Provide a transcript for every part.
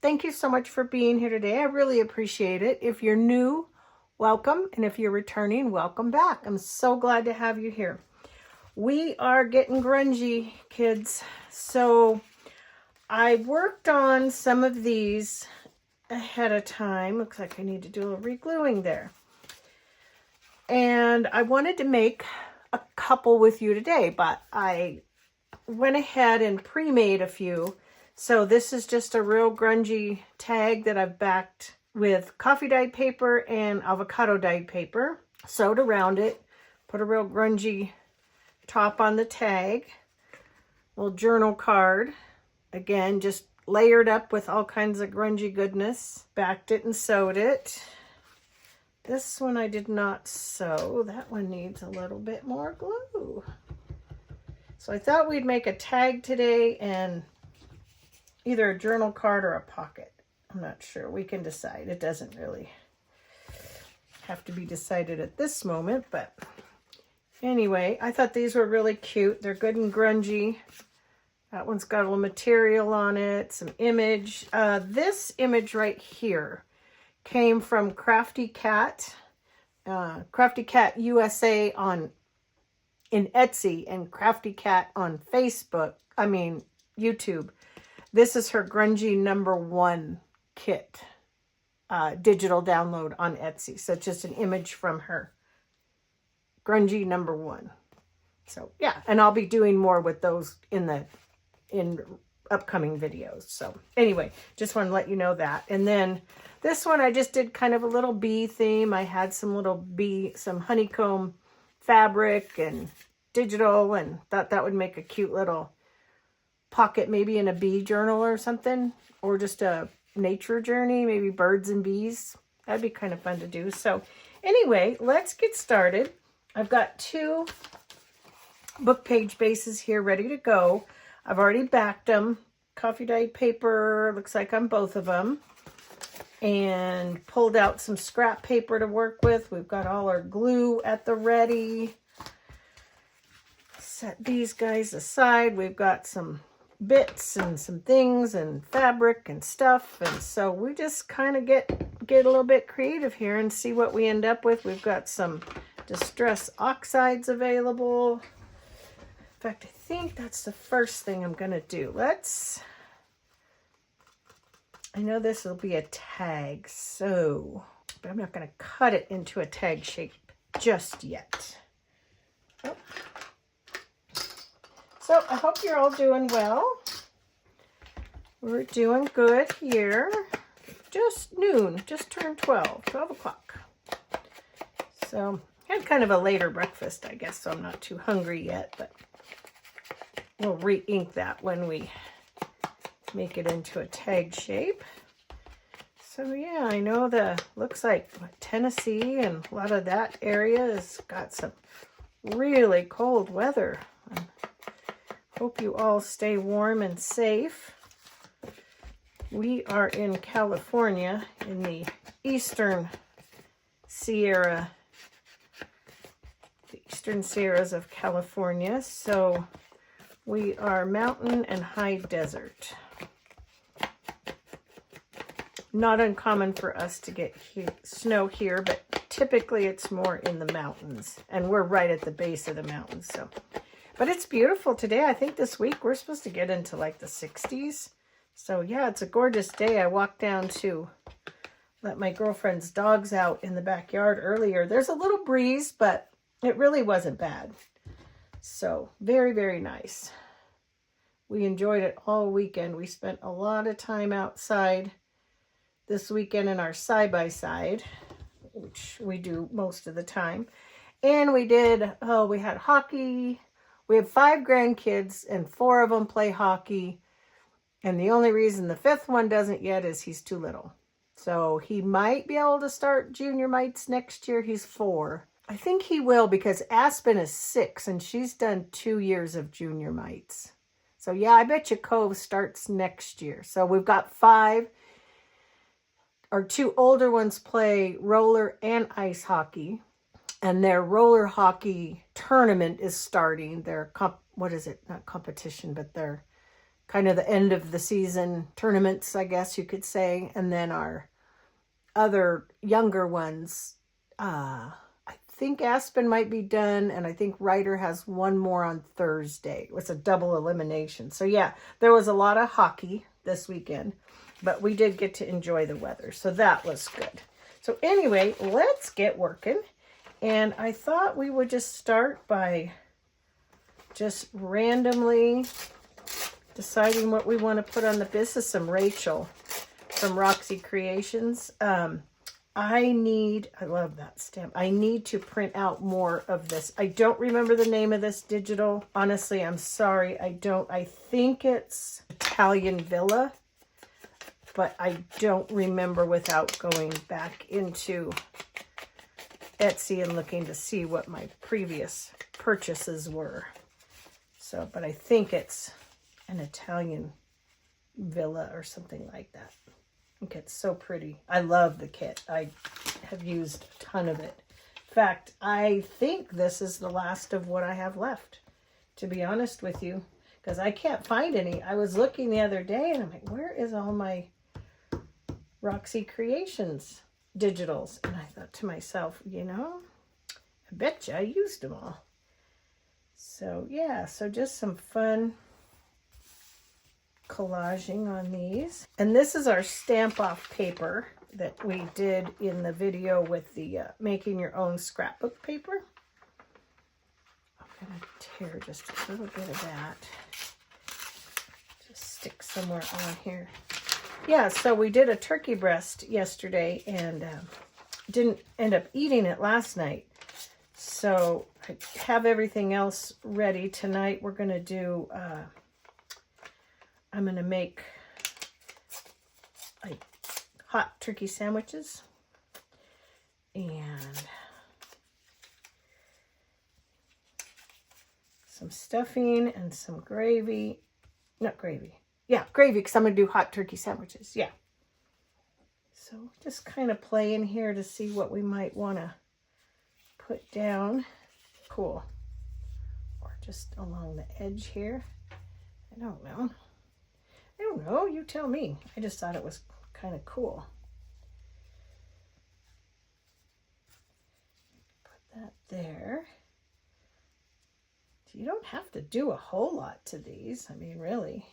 Thank you so much for being here today. I really appreciate it. If you're new, welcome. And if you're returning, welcome back. I'm so glad to have you here. We are getting grungy, kids. So I worked on some of these ahead of time. Looks like I need to do a little re-gluing there. And I wanted to make a couple with you today, but I went ahead and pre-made a few. So this is just a real grungy tag that I've backed with coffee dyed paper and avocado dyed paper. Sewed around it, put a real grungy top on the tag. Little journal card. Again, just layered up with all kinds of grungy goodness. Backed it and sewed it. This one I did not sew. That one needs a little bit more glue. So I thought we'd make a tag today and either a journal card or a pocket. I'm not sure. We can decide. It doesn't really have to be decided at this moment, but anyway, I thought these were really cute. They're good and grungy. That one's got a little material on it, some image. This image right here came from Crafty Cat USA in Etsy, and Crafty Cat on YouTube. This is her grungy #1 kit, digital download on Etsy. So it's just an image from her grungy #1. So yeah, and I'll be doing more with those in upcoming videos. So anyway, just want to let you know that. And then this one I just did kind of a little bee theme. I had some honeycomb fabric and digital, and thought that would make a cute little pocket, maybe in a bee journal or something, or just a nature journey, maybe birds and bees. That'd be kind of fun to do. So anyway, let's get started. I've got 2 book page bases here ready to go. I've already backed them. Coffee dyed paper, looks like on both of them. And pulled out some scrap paper to work with. We've got all our glue at the ready. Set these guys aside. We've got some bits and some things and fabric and stuff, and so we just kind of get a little bit creative here and see what we end up with. We've got some distress oxides available. In fact, I think that's the first thing I'm gonna do. I know this will be a tag, but I'm not gonna cut it into a tag shape just yet. Oh. So I hope you're all doing well. We're doing good here. Just noon, just turned 12 o'clock. So I had kind of a later breakfast, I guess, so I'm not too hungry yet, but we'll re-ink that when we make it into a tag shape. So yeah, I know looks like Tennessee and a lot of that area has got some really cold weather. Hope you all stay warm and safe. We are in California, in the eastern Sierras of California. So we are mountain and high desert. Not uncommon for us to get snow here, but typically it's more in the mountains. And we're right at the base of the mountains, so. But it's beautiful today. I think this week we're supposed to get into like the 60s. So yeah, it's a gorgeous day. I walked down to let my girlfriend's dogs out in the backyard earlier. There's a little breeze, but it really wasn't bad. So very, very nice. We enjoyed it all weekend. We spent a lot of time outside this weekend in our side-by-side, which we do most of the time. And we had hockey. We have 5 grandkids, and 4 of them play hockey. And the only reason the 5th one doesn't yet is he's too little. So he might be able to start junior mites next year. He's 4. I think he will, because Aspen is 6, and she's done 2 years of junior mites. So yeah, I bet you Cove starts next year. So we've got 5. Our 2 older ones play roller and ice hockey. And their roller hockey tournament is starting. Their not competition, but their kind of the end of the season tournaments, I guess you could say. And then our other younger ones, I think Aspen might be done, and I think Ryder has one more on Thursday. It's a double elimination. So yeah, there was a lot of hockey this weekend, but we did get to enjoy the weather, so that was good. So anyway, let's get working. And I thought we would just start by just randomly deciding what we want to put on the this is some Rachel from Roxy Creations. I love that stamp. I need to print out more of this. I don't remember the name of this digital. Honestly, I'm sorry. I don't. I think it's Italian Villa, but I don't remember without going back into Etsy and looking to see what my previous purchases were. So, but I think it's an Italian Villa or something like that. I think it's so pretty. I love the kit. I have used a ton of it. In fact, I think this is the last of what I have left, to be honest with you, because I can't find any. I was looking the other day and I'm like, where is all my Roxy Creations digitals? And I thought to myself, you know, I bet you I used them all. So yeah, so just some fun collaging on these. And this is our stamp off paper that we did in the video with the making your own scrapbook paper. I'm going to tear just a little bit of that. Just stick somewhere on here. Yeah, so we did a turkey breast yesterday and didn't end up eating it last night. So I have everything else ready. Tonight we're going to do, I'm going to make like hot turkey sandwiches and some stuffing and some gravy. Not gravy. Yeah, gravy, because I'm going to do hot turkey sandwiches. Yeah. So just kind of play in here to see what we might want to put down. Cool. Or just along the edge here. I don't know. I don't know. You tell me. I just thought it was kind of cool. Put that there. You don't have to do a whole lot to these. I mean, really,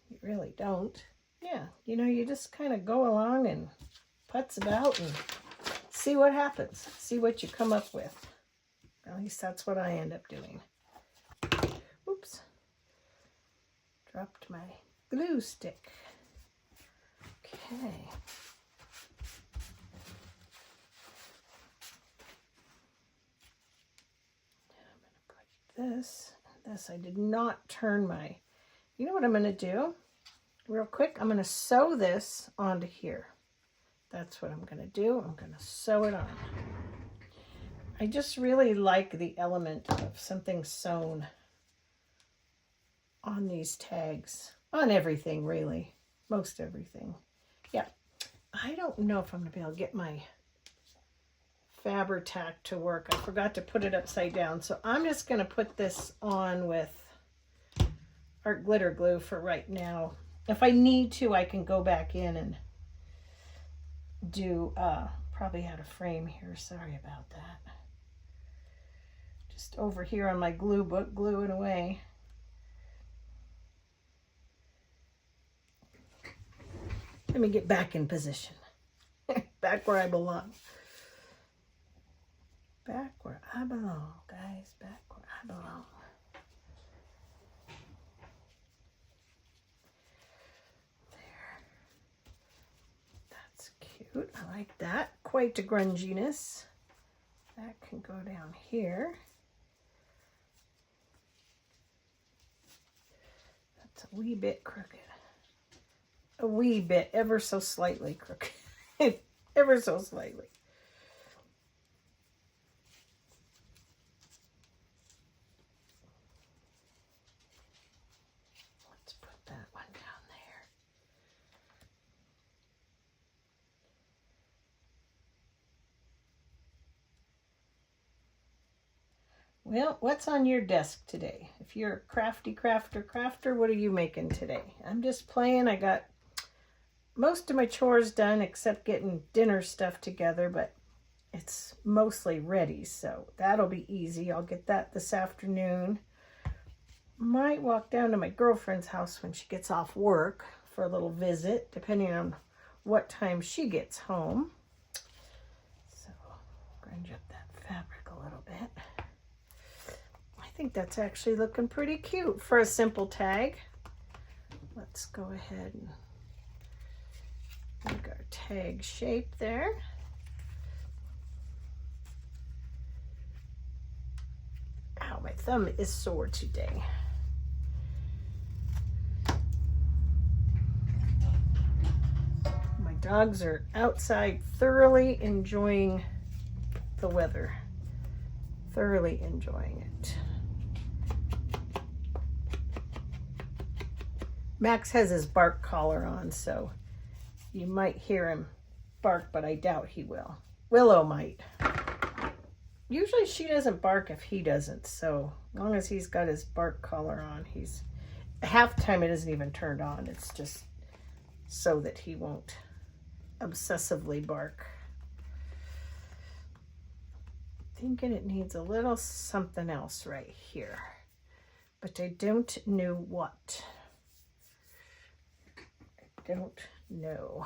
you really don't. Yeah, you know, you just kind of go along and putz about and see what happens. See what you come up with. At least that's what I end up doing. Oops. Dropped my glue stick. Okay. I'm going to put this. I did not turn my, you know what I'm going to do? Real quick, I'm going to sew this onto here. That's what I'm going to do. I'm going to sew it on. I just really like the element of something sewn on these tags. On everything, really. Most everything. Yeah. I don't know if I'm going to be able to get my Fabri-Tac to work. I forgot to put it upside down. So I'm just going to put this on with art glitter glue for right now. If I need to, I can go back in and do, probably had a frame here. Sorry about that. Just over here on my glue book, gluing away. Let me get back in position. Back where I belong. Back where I belong, guys. Back where I belong. There. That's cute. I like that. Quite a grunginess. That can go down here. That's a wee bit crooked. A wee bit, ever so slightly crooked. Ever so slightly. Let's put that one down there. Well, what's on your desk today? If you're a crafty crafter, what are you making today? I'm just playing. I got most of my chores done except getting dinner stuff together, but it's mostly ready, so that'll be easy. I'll get that this afternoon. Might walk down to my girlfriend's house when she gets off work for a little visit, depending on what time she gets home. So, grunge up that fabric a little bit. I think that's actually looking pretty cute for a simple tag. Let's go ahead and make our tag shape there. Ow, my thumb is sore today. My dogs are outside thoroughly enjoying the weather. Thoroughly enjoying it. Max has his bark collar on, so you might hear him bark, but I doubt he will. Willow might. Usually she doesn't bark if he doesn't, so as long as he's got his bark collar on, he's... Half the time it isn't even turned on. It's just so that he won't obsessively bark. Thinking it needs a little something else right here, but I don't know what. Don't know.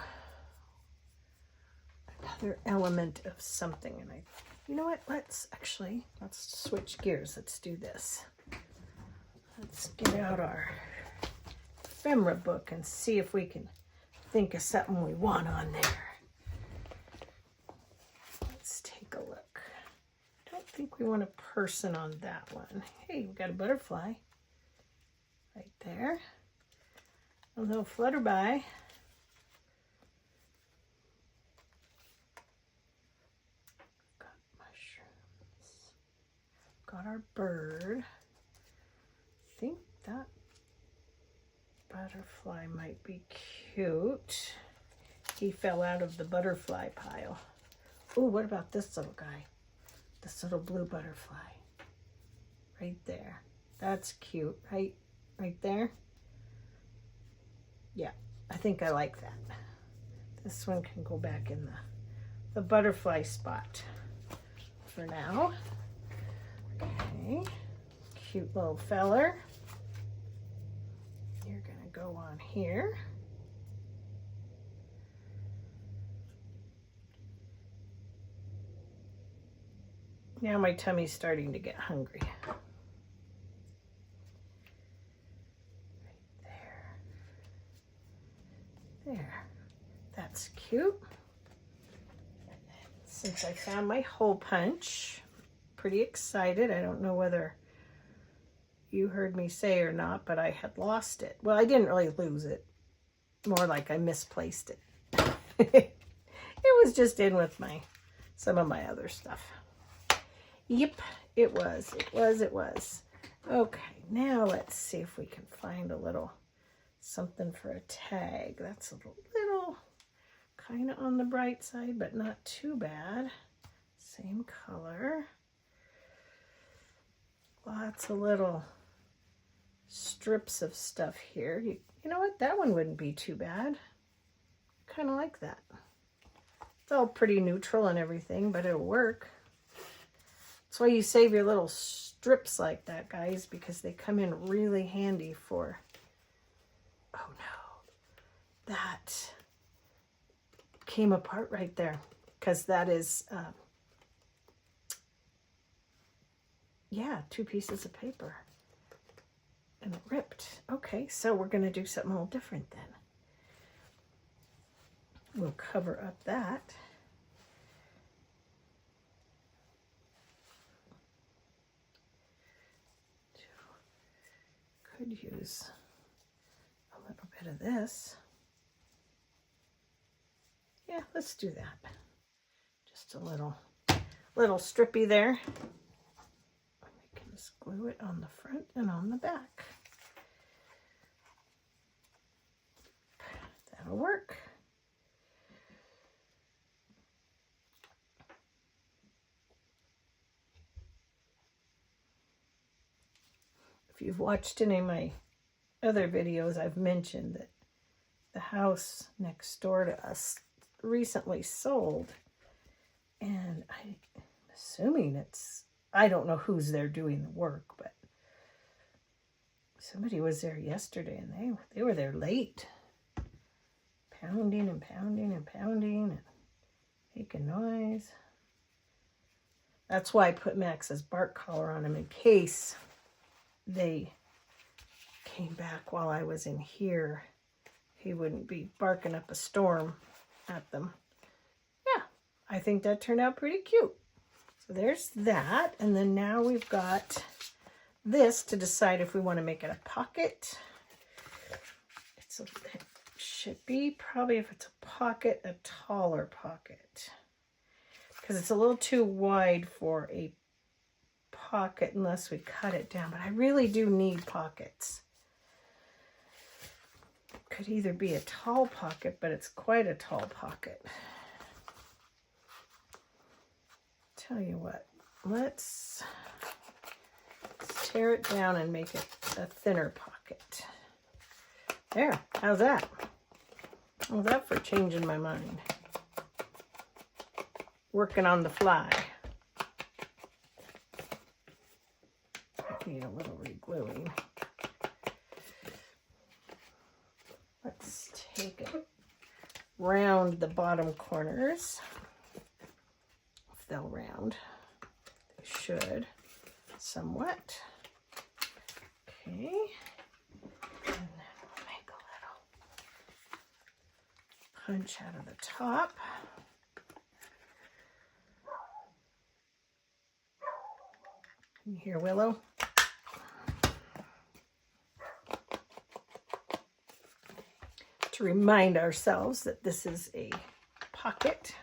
Another element of something, and you know what, let's switch gears. Let's do this. Let's get out our ephemera book and see if we can think of something we want on there. Let's take a look. I don't think we want a person on that one. Hey, we got a butterfly right there. A little flutterby. Got mushrooms. Got our bird. I think that butterfly might be cute. He fell out of the butterfly pile. Oh, what about this little guy? This little blue butterfly. Right there. That's cute. Right there. Yeah, I think I like that. This one can go back in the butterfly spot for now. Okay, cute little feller. You're gonna go on here. Now my tummy's starting to get hungry. There, that's cute. Since I found my hole punch, pretty excited. I don't know whether you heard me say or not, but I had lost it. Well, I didn't really lose it. More like I misplaced it. It was just in with some of my other stuff. Yep, it was. Okay, now let's see if we can find a little something for a tag. That's a little kind of on the bright side, but not too bad. Same color. Lots of little strips of stuff here. You know what? That one wouldn't be too bad. Kind of like that. It's all pretty neutral and everything, but it'll work. That's why you save your little strips like that, guys, because they come in really handy for... Oh no, that came apart right there because that is, yeah, 2 pieces of paper and it ripped. Okay, so we're going to do something a little different then. We'll cover up that. Could use a little bit of this. Yeah, let's do that. Just a little strippy there. We can just glue it on the front and on the back. That'll work. If you've watched any of my other videos, I've mentioned that the house next door to us recently sold, and I'm assuming it's, I don't know who's there doing the work, but somebody was there yesterday and they were there late, pounding and pounding and pounding and making noise. That's why I put Max's bark collar on him, in case they came back while I was in here. He wouldn't be barking up a storm at them. Yeah, I think that turned out pretty cute. So there's that. And then now we've got this to decide if we want to make it a pocket. It should be, probably, if it's a pocket, a taller pocket, because it's a little too wide for a pocket unless we cut it down. But I really do need pockets. Could either be a tall pocket, but it's quite a tall pocket. Tell you what, let's tear it down and make it a thinner pocket. There, how's that? How's that for changing my mind? Working on the fly. Need a little re-gluing. Let's take it round the bottom corners. If they'll round, they should somewhat. Okay. And then we'll make a little punch out of the top. Can you hear Willow? To remind ourselves that this is a pocket.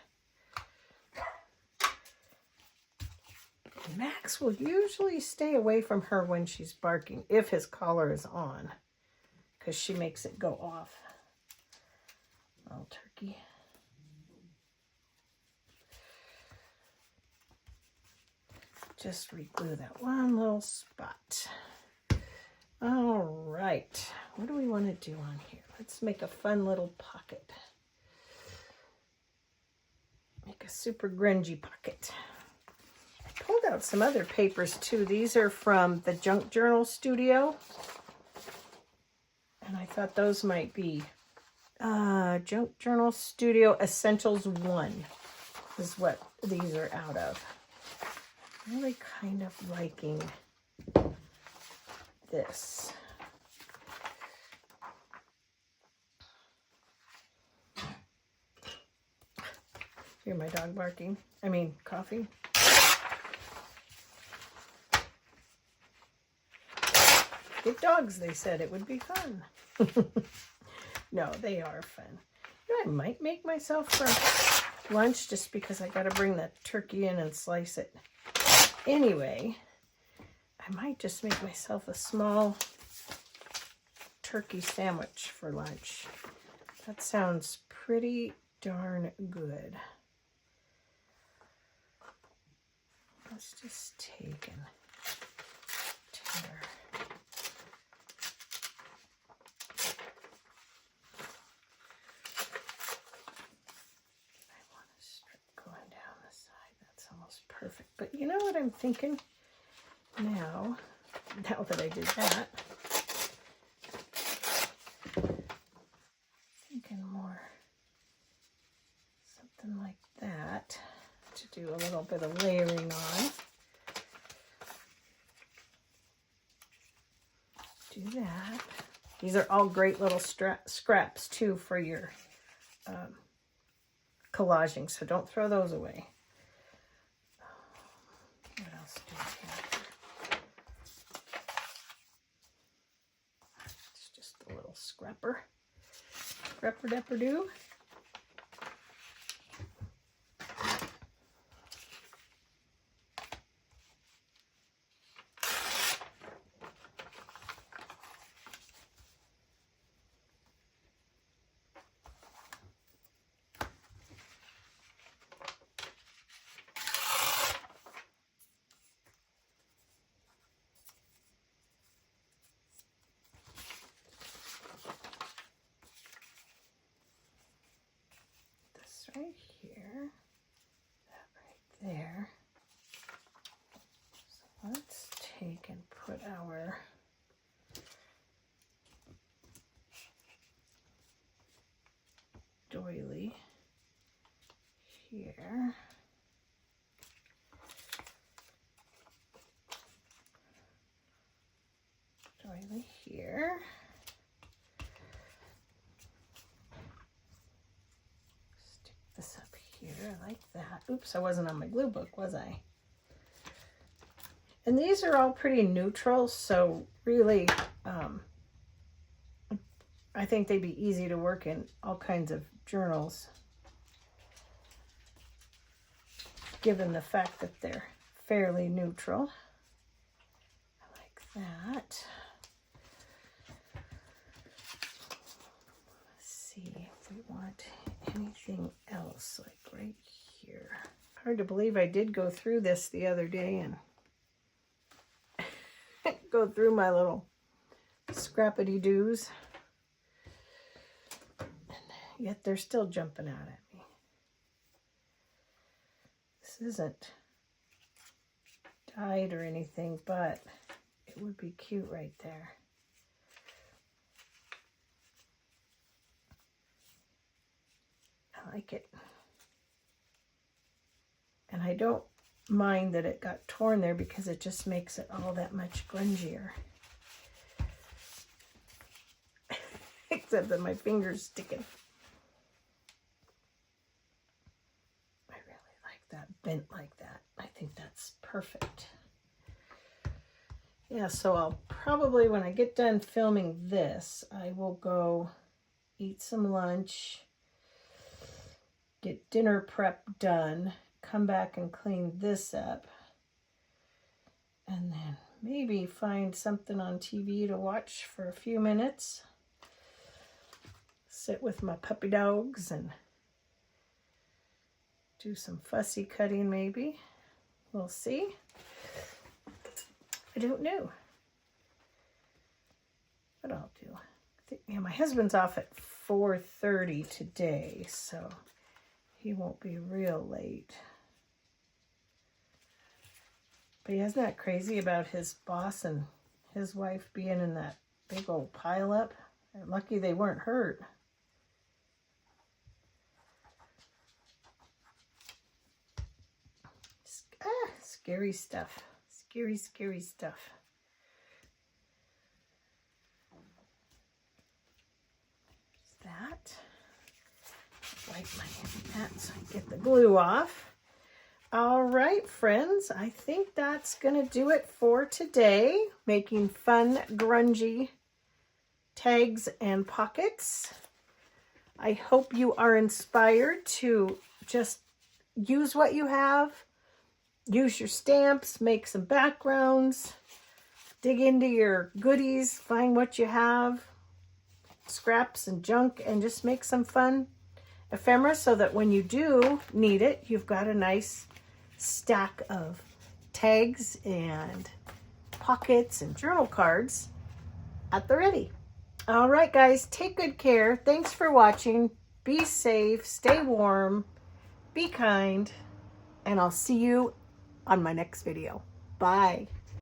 Max will usually stay away from her when she's barking, if his collar is on, because she makes it go off. Little turkey. Just re-glue that one little spot. All right, what do we want to do on here? Let's make a fun little pocket. Make a super grungy pocket. I pulled out some other papers too. These are from the Junk Journal Studio. And I thought those might be Junk Journal Studio Essentials 1 is what these are out of. Really kind of liking this. Hear my dog barking? I mean, coughing. Get dogs, they said it would be fun. No, they are fun. You know, I might make myself for lunch just because I got to bring the turkey in and slice it. Anyway, I might just make myself a small turkey sandwich for lunch. That sounds pretty darn good. Let's just take and tear. I want a strip going down the side. That's almost perfect. But you know what I'm thinking now that I did that? Thinking more something like that to do a little bit of layering on. Do that. These are all great little scraps too for your collaging, so don't throw those away. What else do we have? It's just a little scrapper. Scrapper-dapper-doo. right here, that right there. So let's take and put our doily here. Doily here. Stick this up here like that. Oops, I wasn't on my glue book, was I? And these are all pretty neutral, so really, I think they'd be easy to work in all kinds of journals, given the fact that they're fairly neutral. Like that. Let's see if we want anything else, like right here. Hard to believe I did go through this the other day and go through my little scrappity-doos. And yet they're still jumping out at me. This isn't dyed or anything, but it would be cute right there. I like it. And I don't mind that it got torn there because it just makes it all that much grungier. Except that my finger's sticking. I really like that bent like that. I think that's perfect. Yeah, so I'll probably, when I get done filming this, I will go eat some lunch, get dinner prep done, come back and clean this up, and then maybe find something on TV to watch for a few minutes. Sit with my puppy dogs and do some fussy cutting maybe. We'll see. I don't know what I'll do. Yeah, my husband's off at 4:30 today, so he won't be real late. But yeah, isn't that crazy about his boss and his wife being in that big old pileup? They're lucky they weren't hurt. Scary stuff. Scary, scary stuff. There's that. Wipe my hands so I get the glue off. All right, friends, I think that's going to do it for today. Making fun, grungy tags and pockets. I hope you are inspired to just use what you have. Use your stamps, make some backgrounds, dig into your goodies, find what you have, scraps and junk, and just make some fun ephemera so that when you do need it, you've got a nice stack of tags and pockets and journal cards at the ready. All right, guys, take good care. Thanks for watching. Be safe, stay warm, be kind, and I'll see you on my next video. Bye.